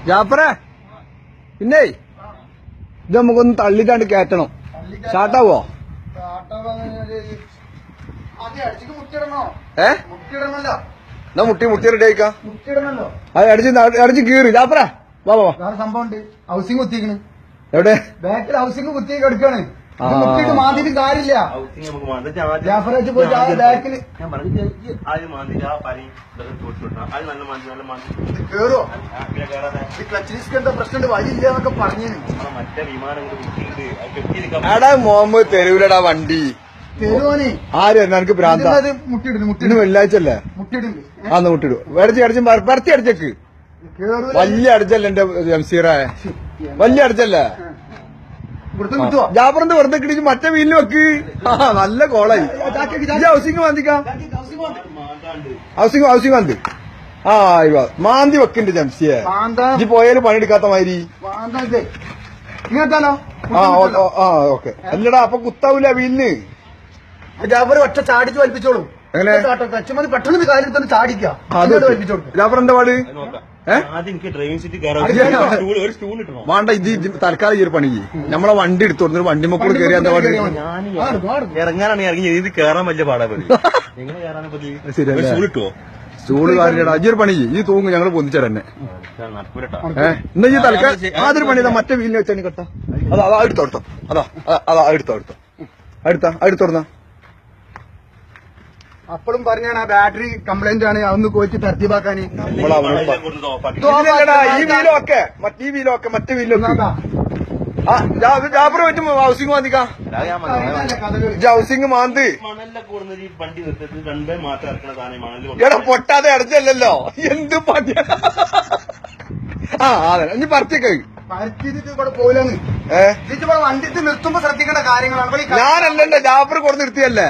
ജാഫറെ പിന്നെ ഇത് നമുക്കൊന്ന് തള്ളിട്ടാണ്ട് കയറ്റണം. സ്റ്റാർട്ടാവോ? എന്നാ മുട്ടി റെഡി ആയിക്കാ. അത് അടിച്ച് കീറി. ജാഫറെ വാ വാ. സംഭവം ഉണ്ട്. ഹൗസിംഗ് കുത്തിക്കണ്. എവിടെ? ബാക്കിൽ ഹൗസിംഗ് കുത്തി എടുക്കാണ്. മുട്ടിട്ട് മാതിരി കാര്യമില്ല. ജാഫറാച്ച് പോയി ബാക്കില് കേറോ? ക്ലച്ച് എന്താ പ്രശ്നം വഴിയില്ല എന്നൊക്കെ പറഞ്ഞു. എടാ മുഹമ്മദ് തെരുവിലടാ വണ്ടി തെരുവോനെ ആര് എനിക്ക് ഭ്രാന്ത. മുട്ടിടുന്നു വെള്ളിയാഴ്ചല്ലേ? മുട്ടിടുന്നു. ആന്ന് മുട്ടിടും. പരത്തി അടിച്ചേക്ക്. വലിയ അടിച്ചല്ലേ എന്റെ ജംസീറായ, വലിയ അടിച്ചല്ലേ? ജാഫറിന്റെ വെറുതെ കിട്ടിച്ച് മറ്റേ വീലിൽ വെക്ക്. നല്ല കോളായി. ഹൗസിംഗ് മാന്തിക്കാം. ഹൗസിംഗ് മാന്തി. മാന്തി വെക്കുന്നുണ്ട് ജംസിയെ. ഇജ്ജ് പോയാലും പണിയെടുക്കാത്ത മാതിരി. ഓക്കെ. അല്ലടാ അപ്പൊ കുത്താവൂല വീലിന്. ജാഫർ ഒറ്റ ചാടിച്ച് വലിപ്പിച്ചോളൂ. എങ്ങനെ പെട്ടെന്ന് കാര്യം തന്നെ ചാടിക്കാം. ജാഫർ എന്താ പാട്? വേണ്ട, ഇത് തൽക്കാലം ഈ ഒരു പണി നമ്മളെ വണ്ടി എടുത്തു കൊടുത്തു. വണ്ടി മക്കൂട് കയറി എന്താ പാട്? ഇറങ്ങാനാണ് ഇറങ്ങി ഇത് കയറാൻ വലിയ പാടാ. സ്റ്റൂള് കാര്യടാ. അതൊരു പണി ഈ തൂങ്ങ് ഞങ്ങൾ പൊന്നിച്ചതന്നെ. എന്നാ ഈ തൽക്കാലം അതൊരു പണി മറ്റേ വീലിന് വെച്ചാൽ കെട്ട. അതാ എടുത്തോ എടുത്തോടുന്ന. അപ്പോഴും പറഞ്ഞാണ് ആ ബാറ്ററി കംപ്ലൈന്റ് ആണ്, അതൊന്ന് കോച്ച് തർത്തീവാക്കാൻ. ഈ വീലൊക്കെ മറ്റേ വീലൊക്കെ മറ്റേ വീലൊക്കെ ജാഫർ പറ്റും. ഹൗസിംഗ് മാന്തിക്കാം. ഹൗസിംഗ് മാന്ത്. എടാ പൊട്ടാതെ അടച്ചല്ലോ. എന്ത് പണിയാ? അതെ ഇനി പറിച്ചേക്ക്. പോലെന്ന് വണ്ടി നിർത്തുമ്പോ ശ്രദ്ധിക്കേണ്ട കാര്യങ്ങളാണ്. ഞാനല്ലല്ലോ ജാഫർ കൊടുത്ത് നിർത്തിയല്ലേ.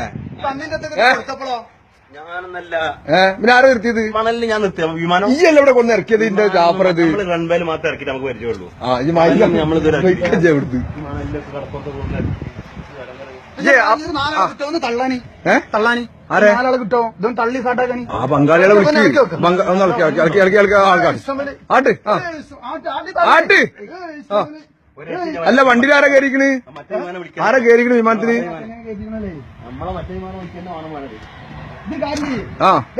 പിന്നെ ആരോ നിർത്തിയത്? മണലിൽ ഞാൻ നിർത്തിയ വിമാനം ഈ അല്ല ഇവിടെ കൊണ്ട് ഇറക്കിയത്. ഇതിന്റെ ജാഫർ അത് റൺവേയിൽ മാത്രം ഇറക്കിട്ട് നമുക്ക് പരിചയമുള്ളൂ. തള്ളാനി നാലാളെ കിട്ടോ? ഇതൊന്നും തള്ളി സാട്ടാക്കാനി. ആ ബംഗാളികളെ വിളിച്ച് ആൾക്കാർ ആട്ട്. അല്ല വണ്ടിയിൽ ആരാ കയറിക്കണ്? ആരാ കയറിക്കണ് വിമാനത്തിന്?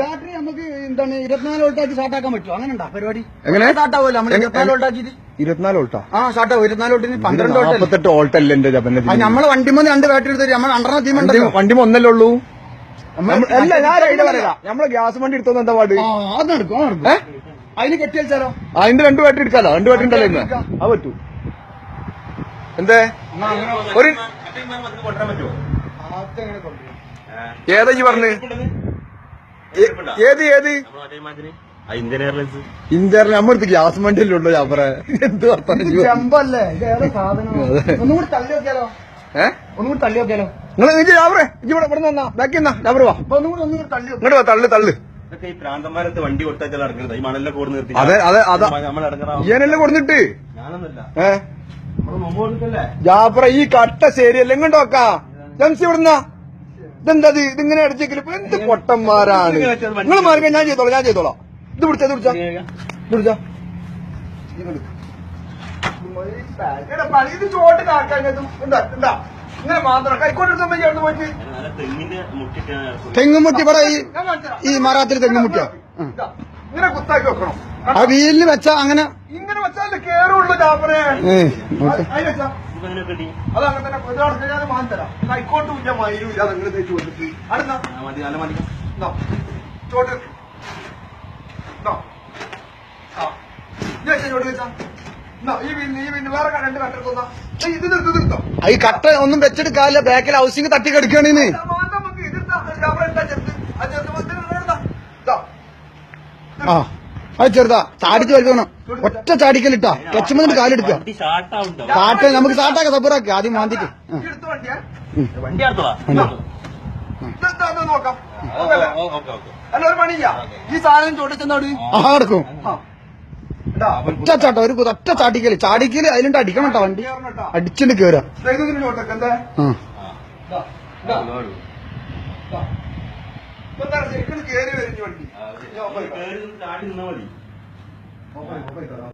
ബാറ്ററി നമുക്ക് എന്താണ് 24 വോൾട്ടാക്കി സ്റ്റാർട്ടാക്കാൻ പറ്റുമോ? അങ്ങനെ ഉണ്ടാ പരിപാടി? എങ്ങനെ സ്റ്റാർട്ടാവുമല്ലോ നമ്മൾ 24 വോൾട്ടാക്കിട്ട്? 24 വോൾട്ടാ? സ്റ്റാർട്ടാവും. 24 വോൾട്ടിന് 12 48 വോൾട്ടല്ലേ എന്റെ ജപന്റെ? നമ്മളെ വണ്ടിമ 2 ബാറ്ററി എടുത്തു. നമ്മൾ 2 വണ്ടിമ ഒന്നല്ലേ ഉള്ളൂ. അല്ല ഞാൻ ഐഡിയ പറയാം. നമ്മളെ ഗ്യാസ് വണ്ടി എടുത്തോന്ന് എന്താ പാട്? അത് നടക്കും. അതിന് കെട്ടി വെച്ചാലോ? അതിന്റെ 2 ബാറ്ററി എടുക്കാലോ? 2 ബാറ്ററി ഉണ്ടല്ലോ ഇന്ന്. അത് പറ്റൂ. എന്തേ ഒരു ഏതാ ഈ പറഞ്ഞ്? ഏത് ഇന്ത്യയിൽ നമ്മളടുത്ത് ഗ്യാസ് വണ്ടിയല്ലേ ഉള്ളൂ ജാഫറെ? എന്ത് ചെമ്പല്ലേ ഒന്നുകൂടി തള്ളി നോക്കിയാലോ? ഒന്നുകൂടി തള്ളി നോക്കിയാലോ? നിങ്ങൾ ജാഫറെ ഇവിടെ ഇവിടെ നിന്നാ ബാക്കി എന്നാ ജാഫർ വാ. ഒന്നുകൂടി തള്ളി ഇങ്ങോട്ട് വാ. തള്ളു. ഈ പ്രാന്തന്മാരത്ത് വണ്ടി കൊടുത്താൽ ഇറങ്ങുന്നത് ഈ മണലിലെ കൂടെ നിർത്തി. അതെ ഞാനെല്ലാം കൊടുത്തിട്ട് ജാഫറെ ഈ കട്ട ശരിയല്ല. എങ്ങോട്ട് നോക്കാ ജംസി ഇവിടുന്ന ഇതെന്താ ഇതിങ്ങനെ അടിച്ചേക്കല്? എന്ത് പൊട്ടന്മാരാണ് നിങ്ങൾ. മാർഗം ഞാൻ ചെയ്തോളാം. ഇത് പിടിച്ചാ ചോട്ട് ഇങ്ങനെ മാത്രം കൈക്കോട്ട് പോയിട്ട് തെങ്ങുമുട്ടി ഇവിടെ ഈ മറാത്തിൽ തെങ്ങുമുട്ടിയോ? ഇങ്ങനെ കുത്താക്കി വെക്കണം. ആ വീലിന് വെച്ചാ അങ്ങനെ ഇങ്ങനെ വെച്ചാൽ കേറുള്ളൂ ജാഫറെ. അതങ്ങനെ തന്നെ മാൻ തരാം. കൈക്കോട്ട് ഇല്ല മയിലും ഇല്ല. അതങ്ങനെ തേച്ച് കൊടുത്തിട്ട് ചോട്ട് ഈ വീടിന് വേറെ 2 കട്ടെടുത്തോന്നാ. ഇത് നിർത്തോ. ഈ കട്ട ഒന്നും വെച്ചെടുക്കാല്ല. ബാക്കിൽ ഹൗസിംഗ് തട്ടി കിടക്കുകയാണെന്ന്. അത് ചെറുതാ. ചാടിച്ച് വലിക്കണം. ഒറ്റ ചാടിക്കലിട്ടാ ക്ലച്ച് കാലെടുക്കുക. സ്റ്റാർട്ട് നമുക്ക് സ്റ്റാർട്ടാക്കാം. സബറാക്കി ആദ്യം മാന്തിട്ട് ഈ സാധനം ചോട്ടിച്ചെന്നോട് നടക്കും. ഒറ്റ ചാട്ടം ഒറ്റ ചാടിക്കല് അതിലുണ്ട് അടിക്കണം കേട്ടോ. വണ്ടി അടിച്ചിട്ട് കേറാ. കേറി വരും വണ്ടി.